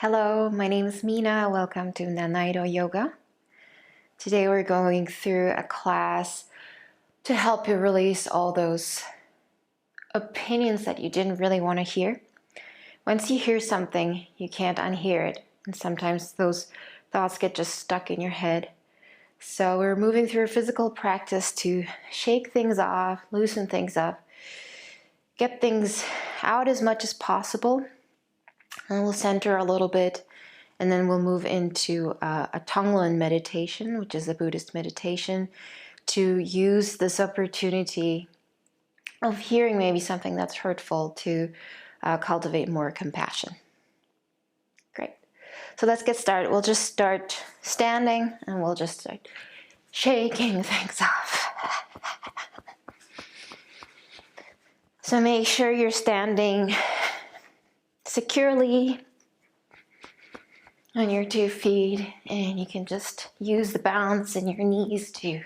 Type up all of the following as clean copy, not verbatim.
Hello, my name is Mina. Welcome to Nanaido Yoga. Today we're going through a class to help you release all those opinions that you didn't really want to hear. Once you hear something, you can't unhear it. And sometimes those thoughts get just stuck in your head. So we're moving through a physical practice to shake things off, loosen things up, get things out as much as possible. And we'll center a little bit, and then we'll move into a Tonglen meditation, which is a Buddhist meditation, to use this opportunity of hearing maybe something that's hurtful to cultivate more compassion. Great. So let's get started. We'll just start standing, and we'll just start shaking things off. So make sure you're standing securely on your 2 feet, and you can just use the balance in your knees to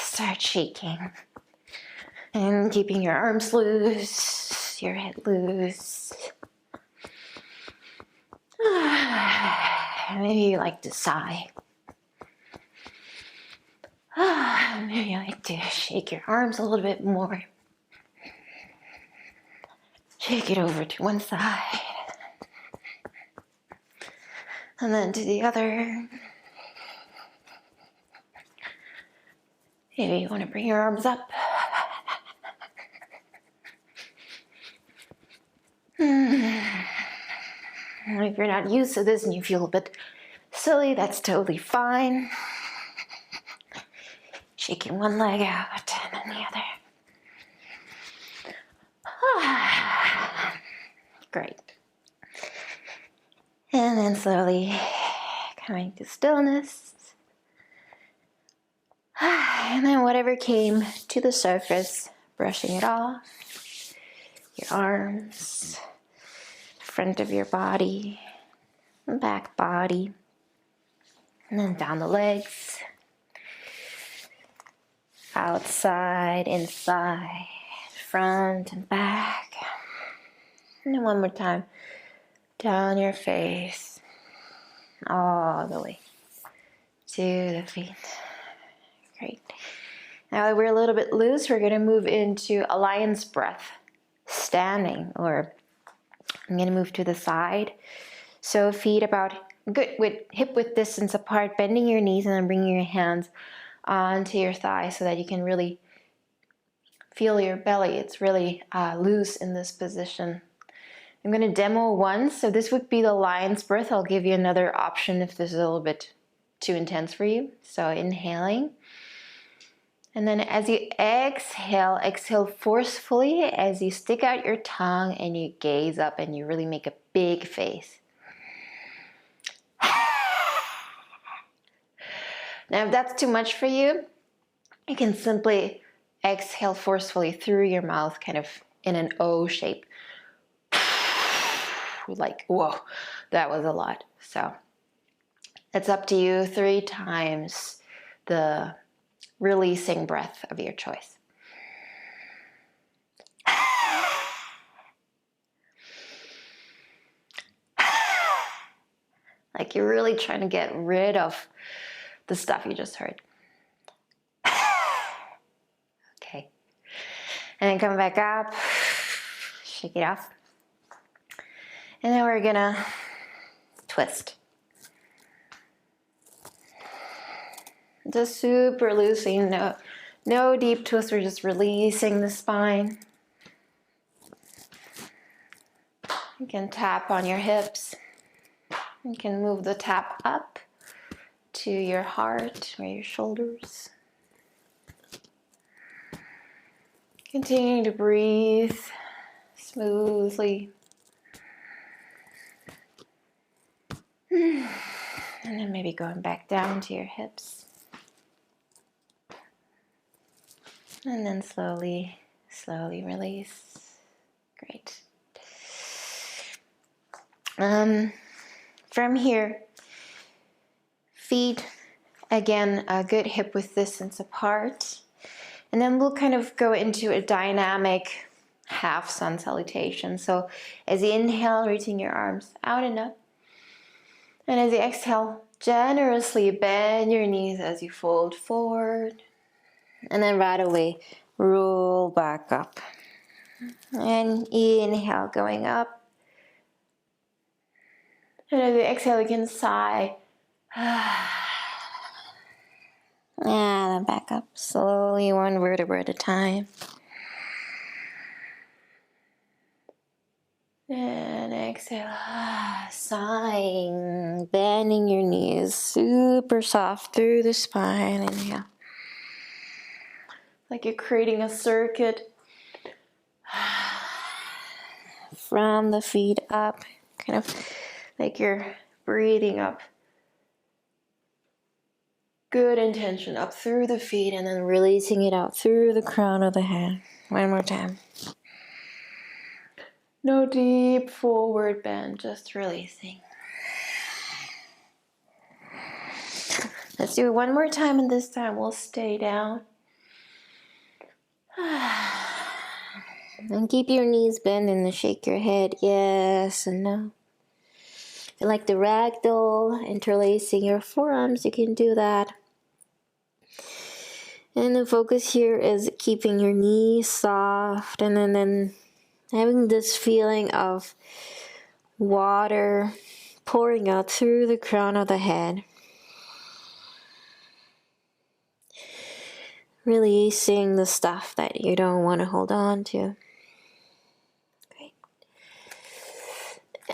start shaking and keeping your arms loose, your head loose. Maybe you like to sigh. Maybe you like to shake your arms a little bit more. Shake it over to one side, and then to the other. Maybe you want to bring your arms up. If you're not used to this and you feel a bit silly, that's totally fine. Shaking one leg out and then the other. Great. And then slowly coming to stillness. And then whatever came to the surface, brushing it off. Your arms, front of your body, back body. And then down the legs. Outside, inside, front and back. And then one more time. Down your face, all the way to the feet. Great. Now that we're a little bit loose, we're going to move into a lion's breath, standing, or I'm going to move to the side. So feet about good with hip width distance apart, bending your knees and then bringing your hands onto your thighs so that you can really feel your belly. It's really loose in this position. I'm going to demo one. So this would be the lion's breath. I'll give you another option if this is a little bit too intense for you. So inhaling. And then as you exhale, exhale forcefully as you stick out your tongue and you gaze up and you really make a big face. Now, if that's too much for you, you can simply exhale forcefully through your mouth, kind of in an O shape. Like, whoa, that was a lot. So it's up to you. 3 times the releasing breath of your choice. Like you're really trying to get rid of the stuff you just heard. Okay. And then come back up. Shake it off. And then we're gonna twist. Just super loosing, no deep twist, we're just releasing the spine. You can tap on your hips. You can move the tap up to your heart or your shoulders. Continue to breathe smoothly. And then maybe going back down to your hips. And then slowly, slowly release. Great. From here, feet, again, a good hip width distance apart. And then we'll kind of go into a dynamic half sun salutation. So as you inhale, reaching your arms out and up. And as you exhale, generously bend your knees as you fold forward. And then right away, roll back up. And inhale, going up. And as you exhale, you can sigh. And then back up slowly, one vertebra at a time. And exhale, sighing, bending your knees super soft through the spine. Inhale. Like you're creating a circuit from the feet up, kind of like you're breathing up. Good intention up through the feet and then releasing it out through the crown of the head. One more time. No deep forward bend, just releasing. Let's do it one more time, and this time we'll stay down. And keep your knees bent and shake your head yes and no. If you like the ragdoll, interlacing your forearms, you can do that. And the focus here is keeping your knees soft and then having this feeling of water pouring out through the crown of the head. Releasing the stuff that you don't want to hold on to. Great.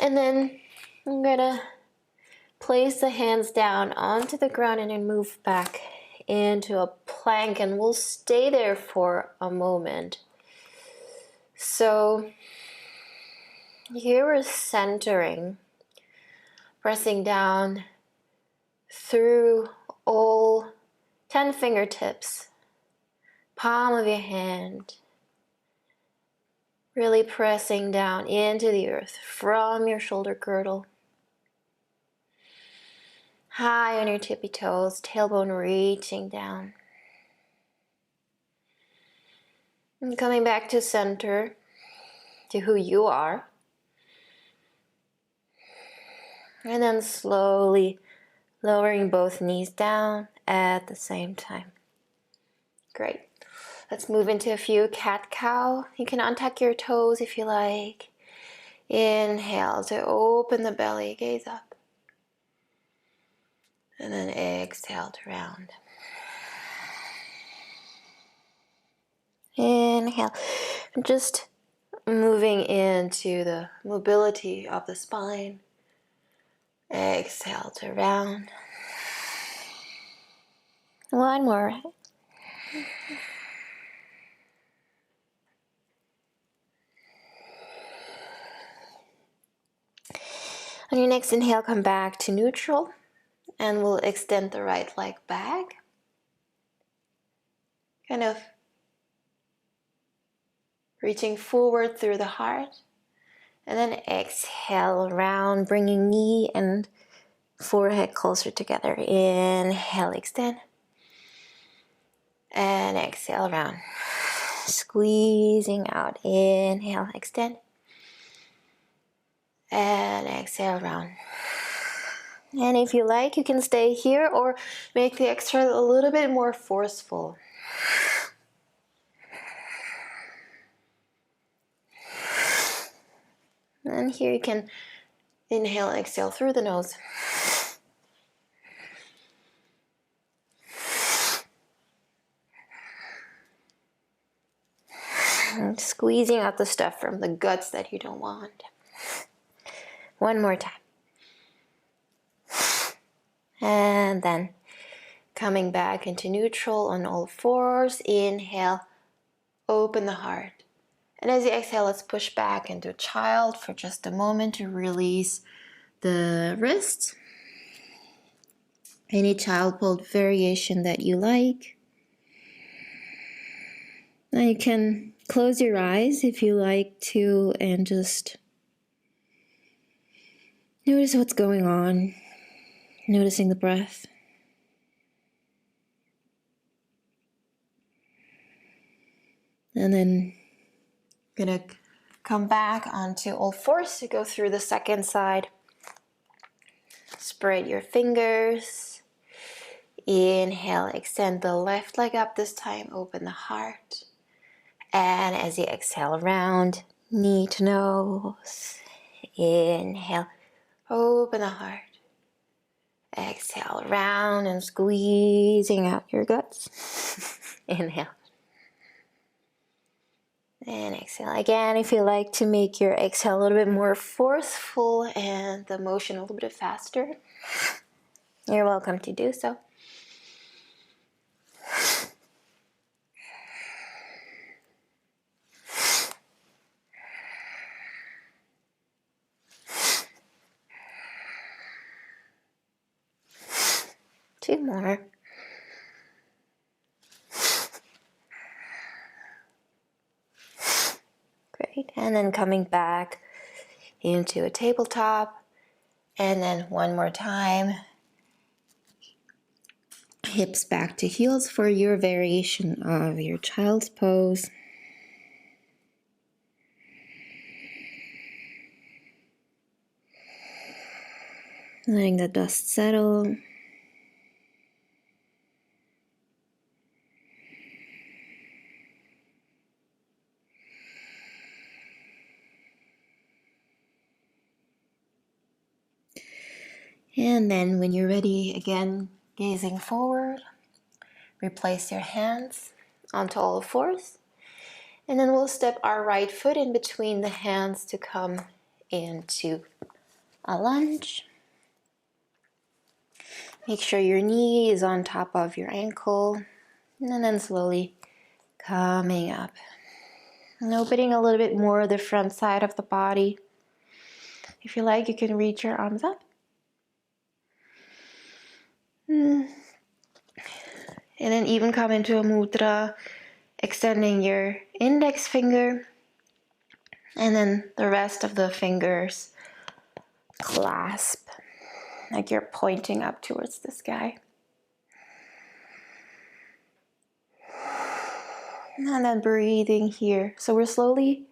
And then I'm going to place the hands down onto the ground and then move back into a plank, and we'll stay there for a moment. So here we're centering, pressing down through all 10 fingertips, palm of your hand, really pressing down into the earth from your shoulder girdle. High on your tippy toes, tailbone reaching down. And coming back to center, to who you are. And then slowly lowering both knees down at the same time. Great. Let's move into a few cat-cow. You can untuck your toes if you like. Inhale to open the belly, gaze up. And then exhale to round. Inhale. Just moving into the mobility of the spine. Exhale to round. One more. On your next inhale, come back to neutral. And we'll extend the right leg back. Kind of reaching forward through the heart. And then exhale around, bringing knee and forehead closer together. Inhale, extend. And exhale around. Squeezing out. Inhale, extend. And exhale around. And if you like, you can stay here or make the exhale a little bit more forceful. And here you can inhale, exhale through the nose. And squeezing out the stuff from the guts that you don't want. One more time. And then coming back into neutral on all fours. Inhale, open the heart. And as you exhale, let's push back into child for just a moment to release the wrists. Any child pose variation that you like. Now you can close your eyes if you like to and just notice what's going on. Noticing the breath. And then Gonna come back onto all fours to go through the second side. Spread your fingers. Inhale, extend the left leg up this time, open the heart. And as you exhale, round, knee to nose. Inhale, open the heart. Exhale, round and squeezing out your guts. Inhale. And exhale again. If you like to make your exhale a little bit more forceful and the motion a little bit faster, you're welcome to do so. Two more. Great. And then coming back into a tabletop. And then one more time. Hips back to heels for your variation of your child's pose. Letting the dust settle. And then when you're ready, again, gazing forward, replace your hands onto all fours. And then we'll step our right foot in between the hands to come into a lunge. Make sure your knee is on top of your ankle. And then slowly coming up. And opening a little bit more the front side of the body. If you like, you can reach your arms up. And then even come into a mudra, extending your index finger. And then the rest of the fingers clasp, like you're pointing up towards the sky. And then breathing here. So we're slowly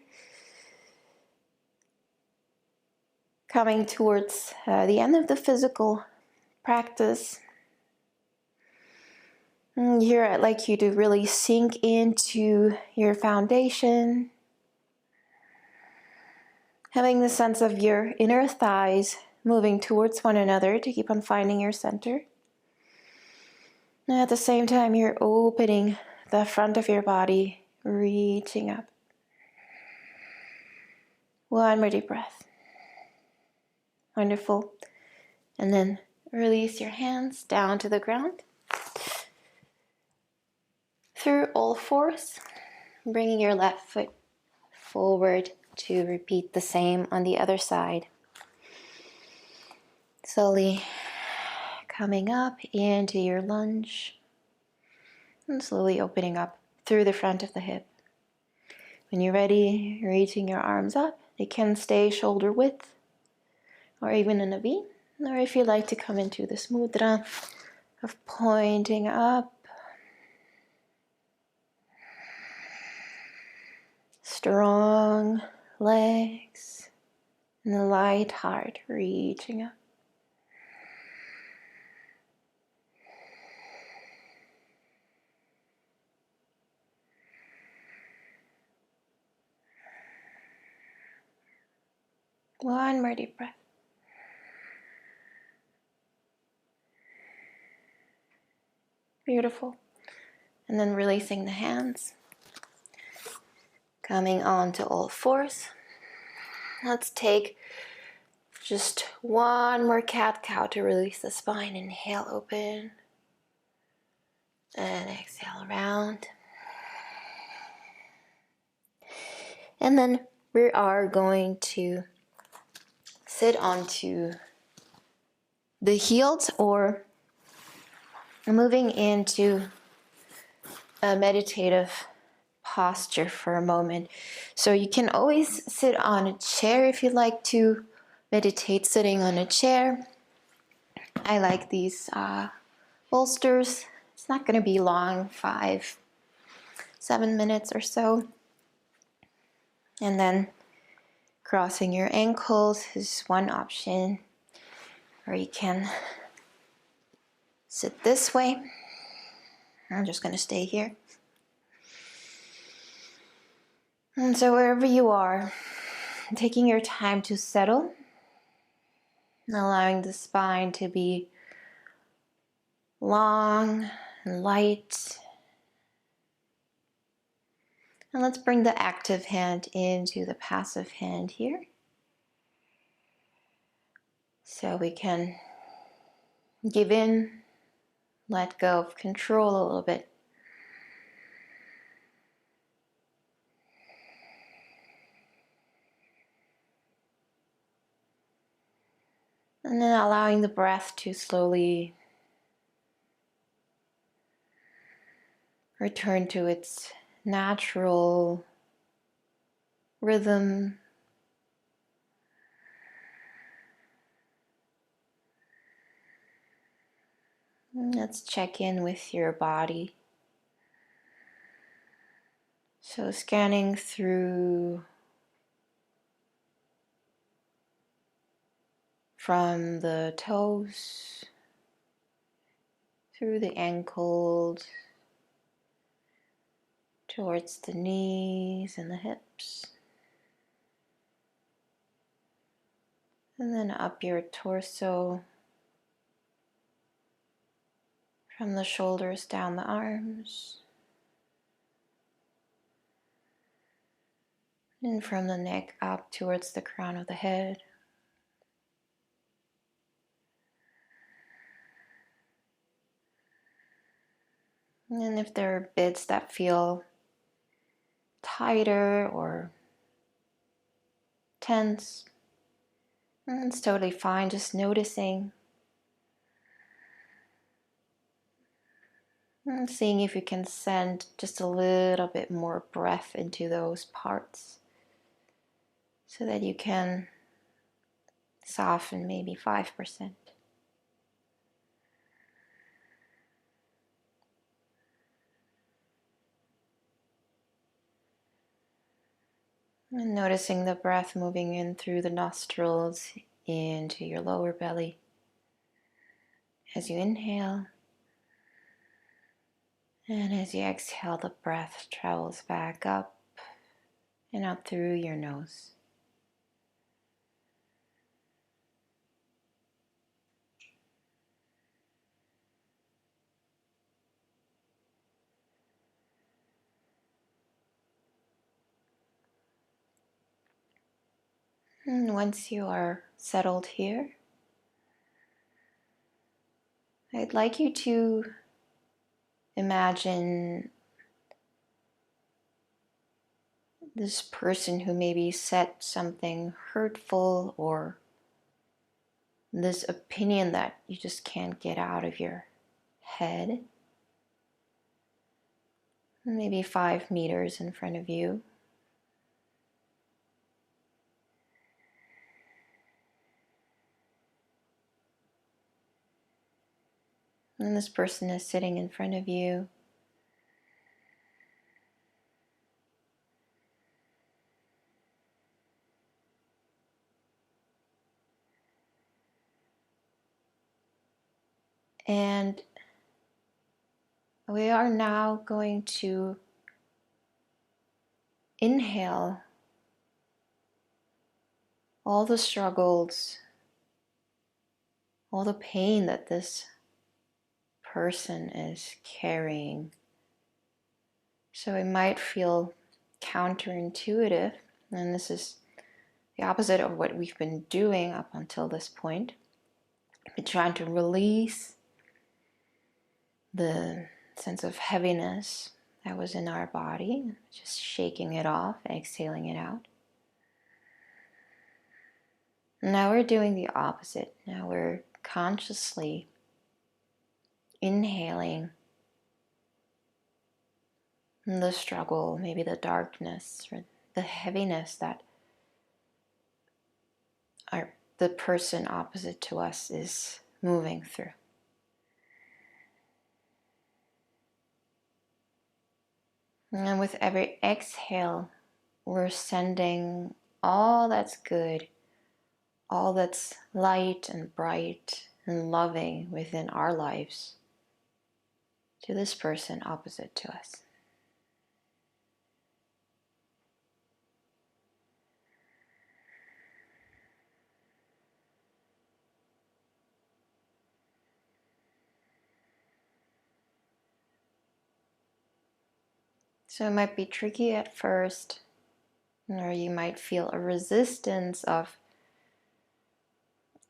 coming towards the end of the physical practice. And here I'd like you to really sink into your foundation. Having the sense of your inner thighs moving towards one another to keep on finding your center. And at the same time, you're opening the front of your body, reaching up. One more deep breath. Wonderful. And then release your hands down to the ground. Through all fours, bringing your left foot forward to repeat the same on the other side. Slowly coming up into your lunge and slowly opening up through the front of the hip. When you're ready, reaching your arms up. They can stay shoulder width or even in a V. Or if you like to come into this mudra of pointing up. Strong legs and a light heart reaching up. One more deep breath. Beautiful. And then releasing the hands. Coming on to all fours. Let's take just one more cat-cow to release the spine. Inhale, open. And exhale, round. And then we are going to sit onto the heels or moving into a meditative posture for a moment. So you can always sit on a chair if you'd like to meditate sitting on a chair. I like these bolsters. It's not going to be long, 5-7 minutes or so. And then crossing your ankles is one option, or you can sit this way. I'm just going to stay here. And so wherever you are, taking your time to settle, allowing the spine to be long and light. And let's bring the active hand into the passive hand here. So we can give in, let go of control a little bit. And then allowing the breath to slowly return to its natural rhythm. And let's check in with your body. So scanning through from the toes, through the ankles, towards the knees and the hips. And then up your torso, from the shoulders down the arms, and from the neck up towards the crown of the head. And if there are bits that feel tighter or tense, it's totally fine, just noticing and seeing if you can send just a little bit more breath into those parts so that you can soften maybe 5%. And noticing the breath moving in through the nostrils into your lower belly as you inhale. And as you exhale, the breath travels back up and out through your nose. And once you are settled here, I'd like you to imagine this person who maybe said something hurtful, or this opinion that you just can't get out of your head, maybe 5 meters in front of you. And this person is sitting in front of you. And we are now going to inhale all the struggles, all the pain that this person is carrying. So it might feel counterintuitive, and this is the opposite of what we've been doing up until this point. We're trying to release the sense of heaviness that was in our body, just shaking it off, exhaling it out. Now we're doing the opposite. Now we're consciously inhaling the struggle, maybe the darkness or the heaviness that the person opposite to us is moving through. And with every exhale, we're sending all that's good, all that's light and bright and loving within our lives to this person opposite to us. So it might be tricky at first, or you might feel a resistance of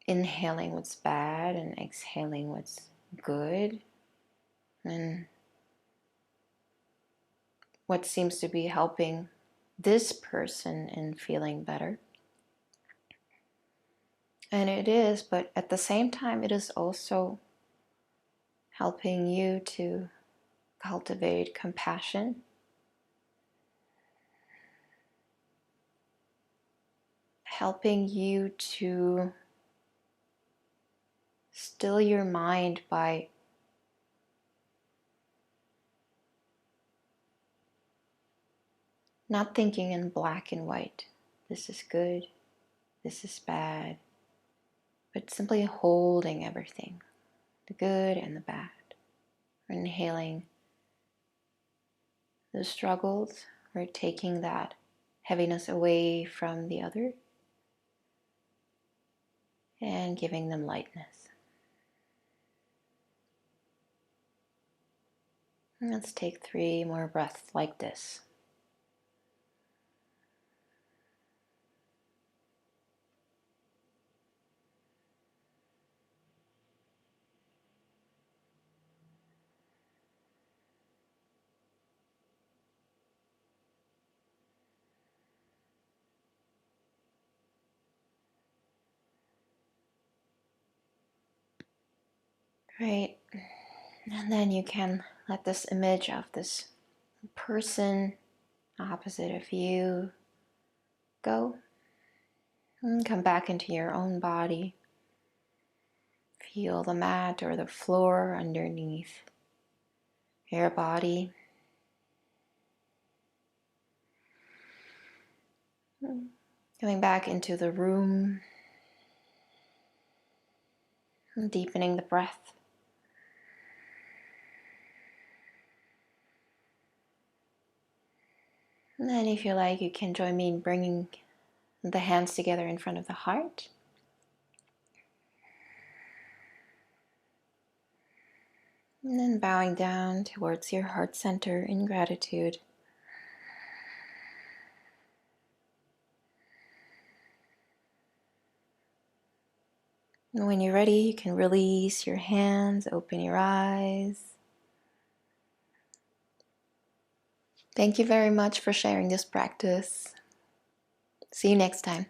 inhaling what's bad and exhaling what's good, and what seems to be helping this person in feeling better. And it is, but at the same time, it is also helping you to cultivate compassion, helping you to still your mind by not thinking in black and white. This is good, this is bad, but simply holding everything, the good and the bad. Inhaling the struggles, or taking that heaviness away from the other and giving them lightness. And let's take 3 more breaths like this. Great. And then you can let this image of this person opposite of you go. And come back into your own body. Feel the mat or the floor underneath your body. Coming back into the room. Deepening the breath. And then if you like, you can join me in bringing the hands together in front of the heart. And then bowing down towards your heart center in gratitude. And when you're ready, you can release your hands, open your eyes. Thank you very much for sharing this practice. See you next time.